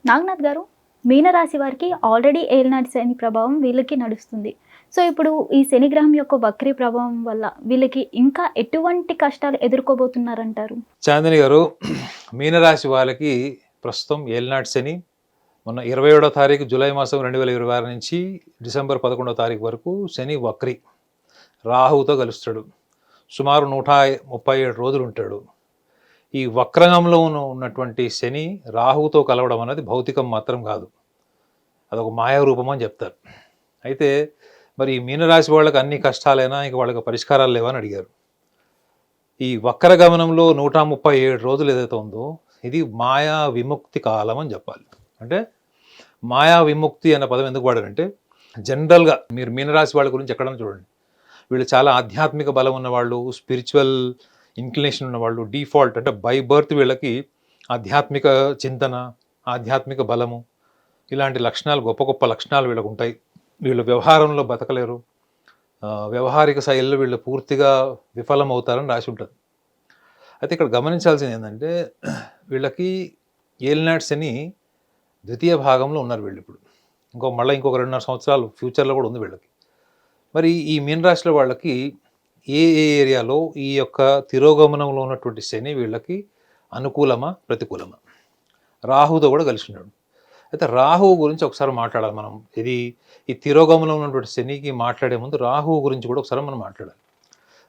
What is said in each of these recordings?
నాగనాథ్ గారు, మీనరాశి వారికి ఆల్రెడీ ఏలినాటి శని ప్రభావం వీళ్ళకి నడుస్తుంది. సో, ఇప్పుడు ఈ శనిగ్రహం యొక్క వక్రీ ప్రభావం వల్ల వీళ్ళకి ఇంకా ఎటువంటి కష్టాలు ఎదుర్కోబోతున్నారంటారు? చాందిని గారు, మీనరాశి వాళ్ళకి ప్రస్తుతం ఏలినాటి శని మొన్న 27వ తారీఖు జూలై మాసం 2026 నుంచి డిసెంబర్ 11వ తారీఖు వరకు శని వక్రి రాహువుతో కలుస్తాడు. సుమారు 137 రోజులు ఉంటాడు. ఈ వక్రంగంలో ఉన్నటువంటి శని రాహువుతో కలవడం అనేది భౌతికం మాత్రం కాదు, అదొక మాయారూపం అని చెప్తారు. అయితే మరి ఈ మీనరాశి వాళ్ళకి అన్ని కష్టాలైనా ఇంక వాళ్ళకి పరిష్కారాలు లేవని అడిగారు. ఈ వక్ర గమనంలో 137 రోజులు ఏదైతే ఉందో ఇది మాయా విముక్తి కాలం అని చెప్పాలి. అంటే మాయా విముక్తి అనే పదం ఎందుకు వాడారంటే, జనరల్గా మీరు మీనరాశి వాళ్ళ గురించి ఎక్కడైనా చూడండి, వీళ్ళు చాలా ఆధ్యాత్మిక బలం ఉన్నవాళ్ళు, స్పిరిచువల్ ఇంక్లినేషన్ ఉన్నవాళ్ళు, డిఫాల్ట్ అంటే బై బర్త్ వీళ్ళకి ఆధ్యాత్మిక చింతన, ఆధ్యాత్మిక బలము, ఇలాంటి లక్షణాలు, గొప్ప గొప్ప లక్షణాలు వీళ్ళకు ఉంటాయి. వీళ్ళు వ్యవహారంలో బతకలేరు, వ్యవహారిక శైలిలో వీళ్ళు పూర్తిగా విఫలమవుతారని రాసి ఉంటుంది. అయితే ఇక్కడ గమనించాల్సింది ఏంటంటే, వీళ్ళకి ఏలినాటి శని ద్వితీయ భాగంలో ఉన్నారు వీళ్ళు ఇప్పుడు. మళ్ళీ ఇంకొక 2.5 సంవత్సరాలు ఫ్యూచర్లో కూడా ఉంది వీళ్ళకి. మరి ఈ మీనరాశిలో వాళ్ళకి ఏ ఏ ఏరియాలో ఈ యొక్క తిరోగమనంలో ఉన్నటువంటి శని వీళ్ళకి అనుకూలమా ప్రతికూలమా? రాహుతో కూడా కలిసి ఉన్నాడు. అయితే రాహువు గురించి ఒకసారి మాట్లాడాలి మనం. ఈ తిరోగమనంలో ఉన్నటువంటి శనికి మాట్లాడే ముందు రాహువు గురించి కూడా ఒకసారి మనం మాట్లాడాలి.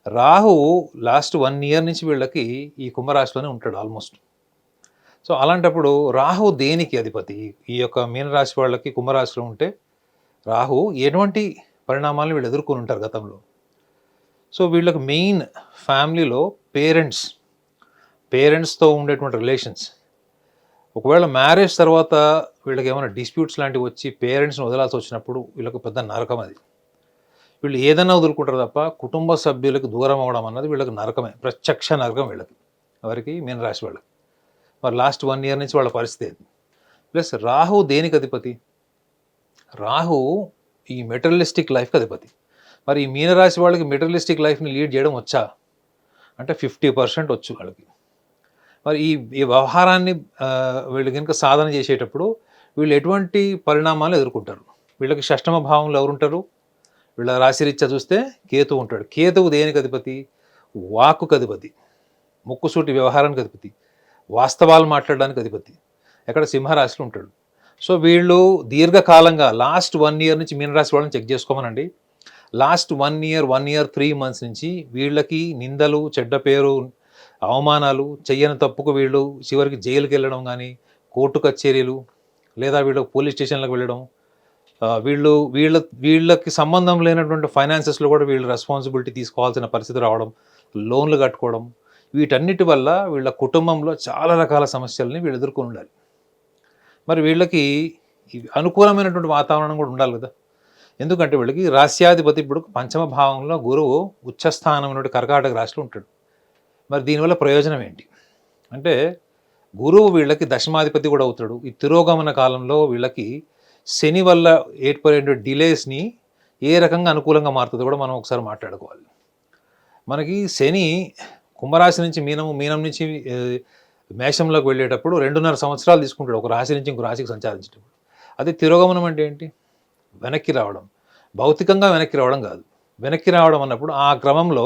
రాహువు లాస్ట్ 1 year నుంచి వీళ్ళకి ఈ కుంభరాశిలోనే ఉంటాడు ఆల్మోస్ట్. సో అలాంటప్పుడు రాహువు దేనికి అధిపతి? ఈ యొక్క మీనరాశి వాళ్ళకి కుంభరాశిలో ఉంటే రాహువు ఎటువంటి పరిణామాలను వీళ్ళు ఎదుర్కొని ఉంటారు గతంలో? సో వీళ్ళకి మెయిన్ ఫ్యామిలీలో పేరెంట్స్తో ఉండేటువంటి రిలేషన్స్, ఒకవేళ మ్యారేజ్ తర్వాత వీళ్ళకి ఏమైనా డిస్ప్యూట్స్ లాంటివి వచ్చి పేరెంట్స్ని వదలాల్సి వచ్చినప్పుడు వీళ్ళకి పెద్ద నరకం అది. వీళ్ళు ఏదైనా వదులుకుంటారు తప్ప కుటుంబ సభ్యులకు దూరం అవ్వడం అన్నది వీళ్ళకి నరకమే, ప్రత్యక్ష నరకం వీళ్ళకి, ఎవరికి? మీనరాశి వాళ్ళకి. మరి లాస్ట్ 1 year నుంచి వాళ్ళ పరిస్థితి ఏంటి? ప్లస్ రాహు దేనికి అధిపతి? రాహు ఈ మెటీరియలిస్టిక్ లైఫ్కి అధిపతి. మరి ఈ మీనరాశి వాళ్ళకి మెటీరియలిస్టిక్ లైఫ్ని లీడ్ చేయడం వచ్చా అంటే 50% వచ్చు వాళ్ళకి. మరి ఈ వ్యవహారాన్ని వీళ్ళు కనుక సాధన చేసేటప్పుడు వీళ్ళు ఎటువంటి పరిణామాలు ఎదుర్కొంటారు? వీళ్ళకి షష్టమ భావంలో ఎవరుంటారు? వీళ్ళ రాశిరీత్యా చూస్తే కేతువు ఉంటాడు. కేతువు దేనికి అధిపతి? వాక్కుకు అధిపతి, ముక్కుసూటి వ్యవహారానికి అధిపతి, వాస్తవాలు మాట్లాడడానికి అధిపతి. ఎక్కడ? సింహరాశిలో ఉంటాడు. సో వీళ్ళు దీర్ఘకాలంగా లాస్ట్ 1 year నుంచి మీనరాశి వాళ్ళని చెక్ చేసుకోమనండి. లాస్ట్ 1 year 3 months నుంచి వీళ్ళకి నిందలు, చెడ్డ పేరు, అవమానాలు, చెయ్యని తప్పుకు వీళ్ళు చివరికి జైలుకి వెళ్ళడం కానీ, కోర్టు కచేరీలు, లేదా వీళ్ళు పోలీస్ స్టేషన్లకు వెళ్ళడం, వీళ్ళకి సంబంధం లేనటువంటి ఫైనాన్సెస్లో కూడా వీళ్ళు రెస్పాన్సిబిలిటీ తీసుకోవాల్సిన పరిస్థితి రావడం, లోన్లు కట్టుకోవడం, వీటన్నిటి వల్ల వీళ్ళ కుటుంబంలో చాలా రకాల సమస్యల్ని వీళ్ళు ఎదుర్కొని ఉండాలి. మరి వీళ్ళకి అనుకూలమైనటువంటి వాతావరణం కూడా ఉండాలి కదా. ఎందుకంటే వీళ్ళకి రాస్యాధిపతి ఇప్పుడు పంచమ భావంలో గురువు ఉచ్చస్థానం నుండి కర్కాటక రాశిలో ఉంటాడు. మరి దీనివల్ల ప్రయోజనం ఏంటి అంటే, గురువు వీళ్ళకి దశమాధిపతి కూడా అవుతాడు. ఈ తిరోగమన కాలంలో వీళ్ళకి శని వల్ల ఏర్పడే డిలేస్ని ఏ రకంగా అనుకూలంగా మారుతుందో కూడా మనం ఒకసారి మాట్లాడుకోవాలి. మనకి శని కుంభరాశి నుంచి మీనం నుంచి మేషంలోకి వెళ్ళేటప్పుడు 2.5 సంవత్సరాలు తీసుకుంటాడు ఒక రాశి నుంచి ఇంకో రాశికి సంచారించేటప్పుడు. అదే తిరోగమనం అంటే ఏంటి? వెనక్కి రావడం. భౌతికంగా వెనక్కి రావడం కాదు, వెనక్కి రావడం అన్నప్పుడు ఆ క్రమంలో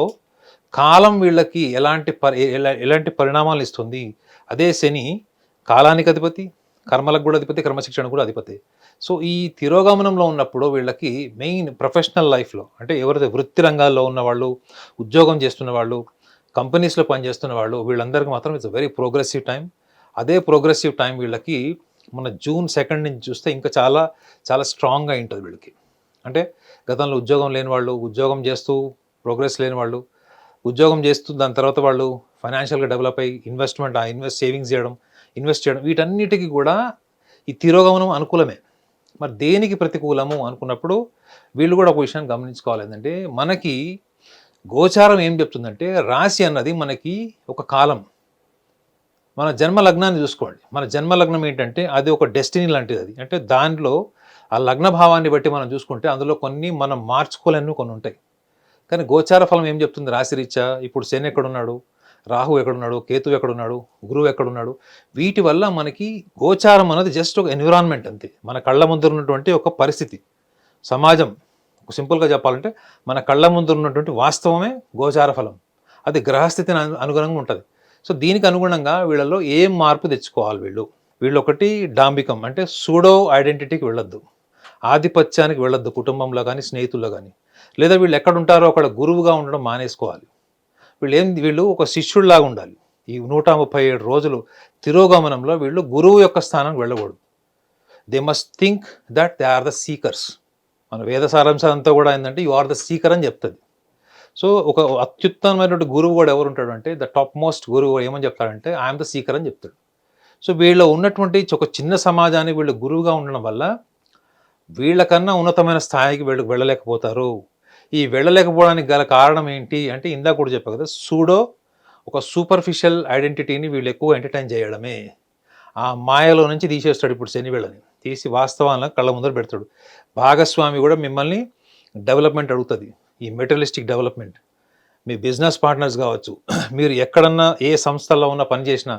కాలం వీళ్ళకి ఎలాంటి పరిణామాలు ఇస్తుంది. అదే శని కాలానికి అధిపతి, కర్మలకు కూడా అధిపతి, క్రమశిక్షణ కూడా అధిపతి. సో ఈ తిరోగమనంలో ఉన్నప్పుడు వీళ్ళకి మెయిన్ ప్రొఫెషనల్ లైఫ్లో, అంటే ఎవరైతే వృత్తి రంగాల్లో ఉన్నవాళ్ళు, ఉద్యోగం చేస్తున్న వాళ్ళు, కంపెనీస్లో పనిచేస్తున్న వాళ్ళు, వీళ్ళందరికీ మాత్రం ఇట్స్ వెరీ ప్రోగ్రెసివ్ టైం. అదే ప్రోగ్రెసివ్ టైం వీళ్ళకి మన June 2 నుంచి చూస్తే ఇంకా చాలా చాలా స్ట్రాంగ్గా ఉంటుంది వీళ్ళకి. అంటే గతంలో ఉద్యోగం లేని వాళ్ళు, ఉద్యోగం చేస్తూ ప్రోగ్రెస్ లేని వాళ్ళు, ఉద్యోగం చేస్తూ దాని తర్వాత వాళ్ళు ఫైనాన్షియల్గా డెవలప్ అయ్యి సేవింగ్స్ చేయడం, ఇన్వెస్ట్ చేయడం, వీటన్నిటికీ కూడా ఈ తిరోగమనం అనుకూలమే. మరి దేనికి ప్రతికూలము అనుకున్నప్పుడు వీళ్ళు కూడా ఒక విషయాన్ని గమనించుకోవాలి. ఏంటంటే మనకి గోచారం ఏం చెప్తుందంటే, రాశి అన్నది మనకి ఒక కాలం. మన జన్మ లగ్నాన్ని చూసుకోండి. మన జన్మ లగ్నం ఏంటంటే అది ఒక డెస్టినీ లాంటిది. అది అంటే దాంట్లో ఆ లగ్న భావాన్ని బట్టి మనం చూసుకుంటే అందులో కొన్ని మనం మార్చుకోలేని కొన్ని ఉంటాయి. కానీ గోచార ఫలం ఏం చెప్తుంది? రాశిరీత్యా ఇప్పుడు శని ఎక్కడున్నాడు, రాహు ఎక్కడున్నాడు, కేతు ఎక్కడున్నాడు, గురువు ఎక్కడున్నాడు, వీటి వల్ల మనకి గోచారం అన్నది జస్ట్ ఒక ఎన్విరాన్మెంట్ అంతే. మన కళ్ళ ముందు ఉన్నటువంటి ఒక పరిస్థితి, సమాజం. సింపుల్గా చెప్పాలంటే మన కళ్ళ ముందు ఉన్నటువంటి వాస్తవమే గోచార ఫలం. అది గ్రహస్థితిని అనుగుణంగా ఉంటుంది. సో దీనికి అనుగుణంగా వీళ్ళలో ఏం మార్పు తెచ్చుకోవాలి వీళ్ళు ఒకటి డాంబికం అంటే సూడో ఐడెంటిటీకి వెళ్ళొద్దు, ఆధిపత్యానికి వెళ్ళొద్దు కుటుంబంలో కానీ స్నేహితుల్లో కానీ. లేదా వీళ్ళు ఎక్కడ ఉంటారో అక్కడ గురువుగా ఉండడం మానేసుకోవాలి. వీళ్ళు ఒక శిష్యుడిలాగా ఉండాలి. ఈ 137 రోజులు తిరోగమనంలో వీళ్ళు గురువు యొక్క స్థానానికి వెళ్ళకూడదు. They must think that they are the seekers. మన వేద సారాంశం అంతా కూడా ఏంటంటే యు ఆర్ ద సీకర్ అని చెప్తుంది. సో ఒక అత్యుత్తమైనటువంటి గురువు కూడా ఎవరు ఉంటాడు అంటే ద టాప్ మోస్ట్ గురువు ఏమని చెప్తాడంటే ఐఎమ్ ద సీకర్ అని చెప్తాడు. సో వీళ్ళు ఉన్నటువంటి ఒక చిన్న సమాజానికి వీళ్ళు గురువుగా ఉండడం వల్ల వీళ్ళకన్నా ఉన్నతమైన స్థాయికి వెళ్ళలేకపోతారు. ఈ వెళ్ళలేకపోవడానికి గల కారణం ఏంటి అంటే ఇందాక కూడా చెప్పా కదా, సూడో ఒక సూపర్ఫిషియల్ ఐడెంటిటీని వీళ్ళు ఎక్కువ ఎంటర్టైన్ చేయడమే. ఆ మాయలో నుంచి తీసేస్తాడు ఇప్పుడు శని వీళ్ళని, తీసి వాస్తవాలను కళ్ళ ముందర పెడతాడు. భాగస్వామి కూడా మిమ్మల్ని డెవలప్మెంట్ అడుగుతుంది, ఈ మెటీరియలిస్టిక్ డెవలప్మెంట్. మీ బిజినెస్ పార్ట్నర్స్ కావచ్చు, మీరు ఎక్కడన్నా ఏ సంస్థలో ఉన్న పని చేసినా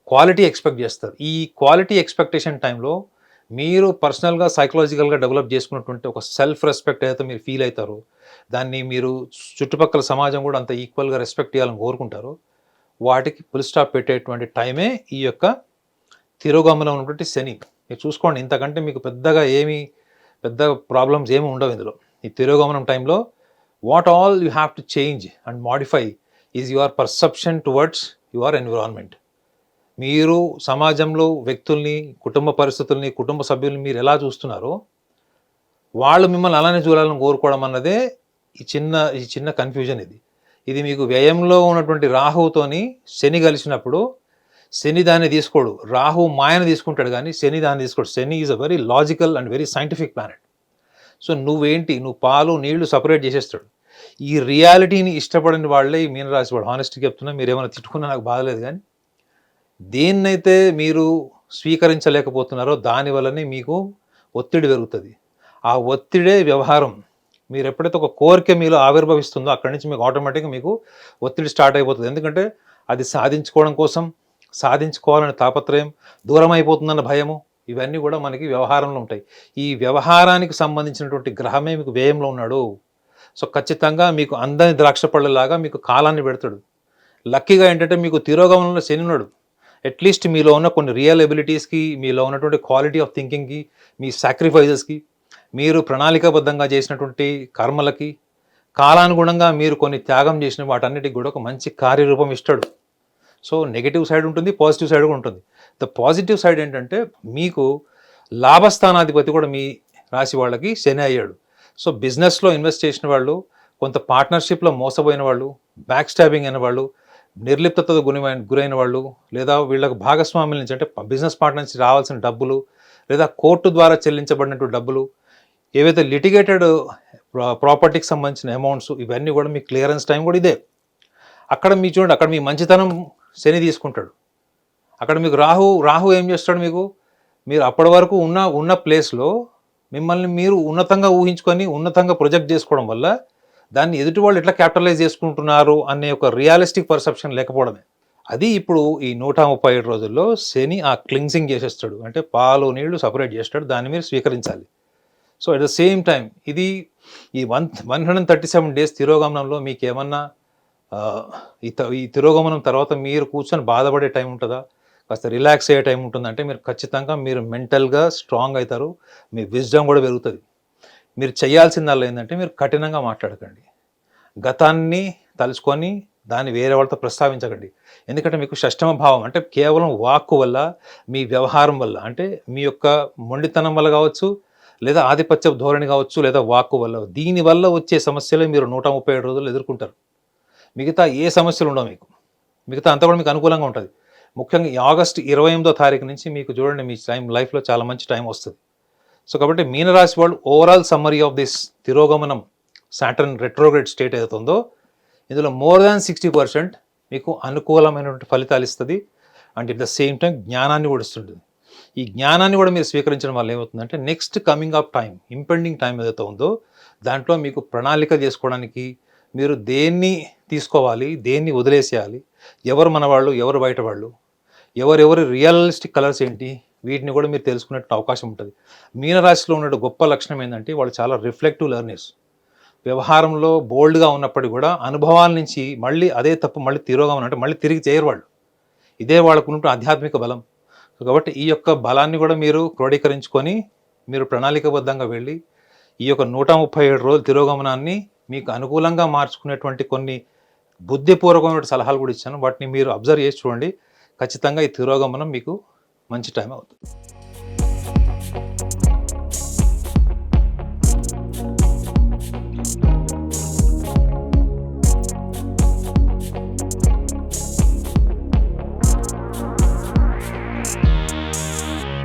క్వాలిటీ ఎక్స్పెక్ట్ చేస్తారు. ఈ క్వాలిటీ ఎక్స్పెక్టేషన్ టైంలో మీరు పర్సనల్గా సైకలాజికల్గా డెవలప్ చేసుకున్నటువంటి ఒక సెల్ఫ్ రెస్పెక్ట్ ఏదైతే మీరు ఫీల్ అవుతారో, దాన్ని మీరు చుట్టుపక్కల సమాజం కూడా అంత ఈక్వల్గా రెస్పెక్ట్ చేయాలని కోరుకుంటారో, వాటికి ఫుల్ స్టాప్ పెట్టేటువంటి టైమే ఈ యొక్క తిరోగమనం ఉన్నటువంటి శని. మీరు చూసుకోండి, ఇంతకంటే మీకు పెద్ద ప్రాబ్లమ్స్ ఏమి ఉండవు ఇందులో. ఈ తిరోగమనం టైంలో what all you have to change and modify is your perception towards your environment. మీరు సమాజంలో వ్యక్తుల్ని, కుటుంబ పరిస్థితుల్ని, కుటుంబ సభ్యుల్ని మీరు ఎలా చూస్తున్నారో వాళ్ళు మిమ్మల్ని అలానే చూడాలని కోరుకోవడం అన్నదే ఈ చిన్న కన్ఫ్యూజన్. ఇది మీకు వ్యయంలో ఉన్నటువంటి రాహువుతోని శని కలిసినప్పుడు శని దాన్ని తీసుకోడు, రాహు మాయను తీసుకుంటాడు కానీ శని దాన్ని తీసుకోడు. Shani is a very logical and very scientific planet. So నువ్వు పాలు నీళ్లు సపరేట్ చేసేస్తాడు. ఈ రియాలిటీని ఇష్టపడని వాళ్ళే ఈ మీనరాశి వాళ్ళు. హానెస్ట్గా చెప్తున్నా, మీరు ఏమైనా తిట్టుకున్నా నాకు బాధలేదు, కానీ దేన్నైతే మీరు స్వీకరించలేకపోతున్నారో దానివల్లనే మీకు ఒత్తిడి పెరుగుతుంది. ఆ ఒత్తిడే వ్యవహారం. మీరు ఎప్పుడైతే ఒక కోరిక మీలో ఆవిర్భవిస్తుందో అక్కడి నుంచి మీకు ఆటోమేటిక్గా మీకు ఒత్తిడి స్టార్ట్ అయిపోతుంది. ఎందుకంటే అది సాధించుకోవడం కోసం, సాధించుకోవాలనే తాపత్రయం, దూరం అయిపోతుందన్న భయము, ఇవన్నీ కూడా మనకి వ్యవహారంలో ఉంటాయి. ఈ వ్యవహారానికి సంబంధించినటువంటి గ్రహమే మీకు వ్యయంలో ఉన్నాడు. సో ఖచ్చితంగా మీకు అందని ద్రాక్ష పళ్ళలాగా మీకు కాలాన్ని పెడతాడు. లక్కీగా ఏంటంటే మీకు తిరోగమనంలో శని ఉన్నాడు. అట్లీస్ట్ మీలో ఉన్న కొన్ని రియల్ ఎబిలిటీస్కి, మీలో ఉన్నటువంటి క్వాలిటీ ఆఫ్ థింకింగ్కి, మీ సాక్రిఫైజెస్కి, మీరు ప్రణాళికాబద్ధంగా చేసినటువంటి కర్మలకి, కాలానుగుణంగా మీరు కొన్ని త్యాగం చేసిన వాటన్నిటికి కూడా ఒక మంచి కార్యరూపం ఇస్తాడు. సో నెగిటివ్ సైడ్ ఉంటుంది, పాజిటివ్ సైడ్ కూడా ఉంటుంది. ద పాజిటివ్ సైడ్ ఏంటంటే మీకు లాభస్థానాధిపతి కూడా మీ రాశి వాళ్ళకి శని అయ్యాడు. సో బిజినెస్లో ఇన్వెస్ట్ చేసిన వాళ్ళు, కొంత పార్ట్నర్షిప్లో మోసపోయిన వాళ్ళు, బ్యాక్ స్టాబింగ్ అయిన వాళ్ళు, నిర్లిప్తతో గురైన వాళ్ళు, లేదా వీళ్ళకు భాగస్వాముల నుంచి అంటే బిజినెస్ పార్ట్నర్ నుంచి రావాల్సిన డబ్బులు, లేదా కోర్టు ద్వారా చెల్లించబడినటువంటి డబ్బులు, ఏవైతే లిటిగేటెడ్ ప్రాపర్టీకి సంబంధించిన అమౌంట్స్, ఇవన్నీ కూడా మీ క్లియరెన్స్ టైం కూడా ఇదే. అక్కడ మీ చూడండి, అక్కడ మీ మంచితనం శని తీసుకుంటాడు. అక్కడ మీకు రాహు ఏం చేస్తాడు, మీరు అప్పటి వరకు ఉన్న ప్లేస్లో మిమ్మల్ని మీరు ఉన్నతంగా ఊహించుకొని ఉన్నతంగా ప్రొజెక్ట్ చేసుకోవడం వల్ల దాన్ని ఎదుటి వాళ్ళు ఎట్లా క్యాపిటలైజ్ చేసుకుంటున్నారు అనే ఒక రియలిస్టిక్ పర్సెప్షన్ లేకపోవడమే. అది ఇప్పుడు ఈ 137 రోజుల్లో శని ఆ క్లిన్సింగ్ చేసేస్తాడు. అంటే పాలు నీళ్లు సపరేట్ చేస్తాడు, దాన్ని మీరు స్వీకరించాలి. So at the same time ఇది ఈ 137 డేస్ తిరోగమనంలో మీకు ఏమన్నా ఈ తిరోగమనం తర్వాత మీరు కూర్చొని బాధపడే టైం ఉంటుందా, కాస్త రిలాక్స్ అయ్యే టైం ఉంటుందంటే మీరు ఖచ్చితంగా మీరు మెంటల్గా స్ట్రాంగ్ అవుతారు, మీ విజ్డమ్ కూడా పెరుగుతుంది. మీరు చేయాల్సిందల్లా ఏంటంటే మీరు కఠినంగా మాట్లాడకండి, గతాన్ని తలుచుకొని దాన్ని వేరే వాళ్ళతో ప్రస్తావించకండి. ఎందుకంటే మీకు షష్టమ భావం అంటే కేవలం వాక్కు వల్ల, మీ వ్యవహారం వల్ల, అంటే మీ యొక్క మొండితనం వల్ల కావచ్చు, లేదా ఆధిపత్య ధోరణి కావచ్చు, లేదా వాక్కు వల్ల, దీనివల్ల వచ్చే సమస్యలే మీరు 137 రోజులు ఎదుర్కొంటారు. మిగతా ఏ సమస్యలు ఉండవు మిగతా అంతా కూడా మీకు అనుకూలంగా ఉంటుంది. ముఖ్యంగా ఈ ఆగస్టు 28వ తారీఖు నుంచి మీకు చూడండి మీ లైఫ్లో చాలా మంచి టైం వస్తుంది. సో కాబట్టి మీనరాశి వాళ్ళు ఓవరాల్ సమ్మరీ ఆఫ్ దిస్ తిరోగమనం సాటర్న్ రెట్రోగ్రేడ్ స్టేట్ ఏదైతే ఉందో ఇందులో మోర్ దాన్ 60% మీకు అనుకూలమైనటువంటి ఫలితాలు ఇస్తుంది. And at the same time జ్ఞానాన్ని కూడా ఇస్తుంటుంది. ఈ జ్ఞానాన్ని కూడా మీరు స్వీకరించడం వల్ల ఏమవుతుందంటే next coming of time, impending time ఏదైతే ఉందో దాంట్లో మీకు ప్రణాళిక చేసుకోవడానికి, మీరు దేన్ని తీసుకోవాలి, దేన్ని వదిలేసేయాలి, ఎవరు మన వాళ్ళు, ఎవరు బయట వాళ్ళు, ఎవరెవరి రియలిస్టిక్ కలర్స్ ఏంటి, వీటిని కూడా మీరు తెలుసుకునే అవకాశం ఉంటుంది. మీనరాశిలో ఉన్న గొప్ప లక్షణం ఏంటంటే వాళ్ళు చాలా రిఫ్లెక్టివ్ లెర్నర్స్. వ్యవహారంలో బోల్డ్గా ఉన్నప్పటికీ కూడా అనుభవాల నుంచి మళ్ళీ అదే తప్పు మళ్ళీ తిరోగమనం అంటే మళ్ళీ తిరిగి చేయరు వాళ్ళు. ఇదే వాళ్ళకున్న ఆధ్యాత్మిక బలం. కాబట్టి ఈ యొక్క బలాన్ని కూడా మీరు క్రోడీకరించుకొని మీరు ప్రణాళికబద్ధంగా వెళ్ళి ఈ యొక్క 137 రోజుల తిరోగమనాన్ని మీకు అనుకూలంగా మార్చుకునేటువంటి కొన్ని బుద్ధిపూర్వకమైన సలహాలు కూడా ఇచ్చాను. వాటిని మీరు అబ్జర్వ్ చేసి చూడండి. ఖచ్చితంగా ఈ తిరోగమనం మీకు మంచి టైం అవుతుంది.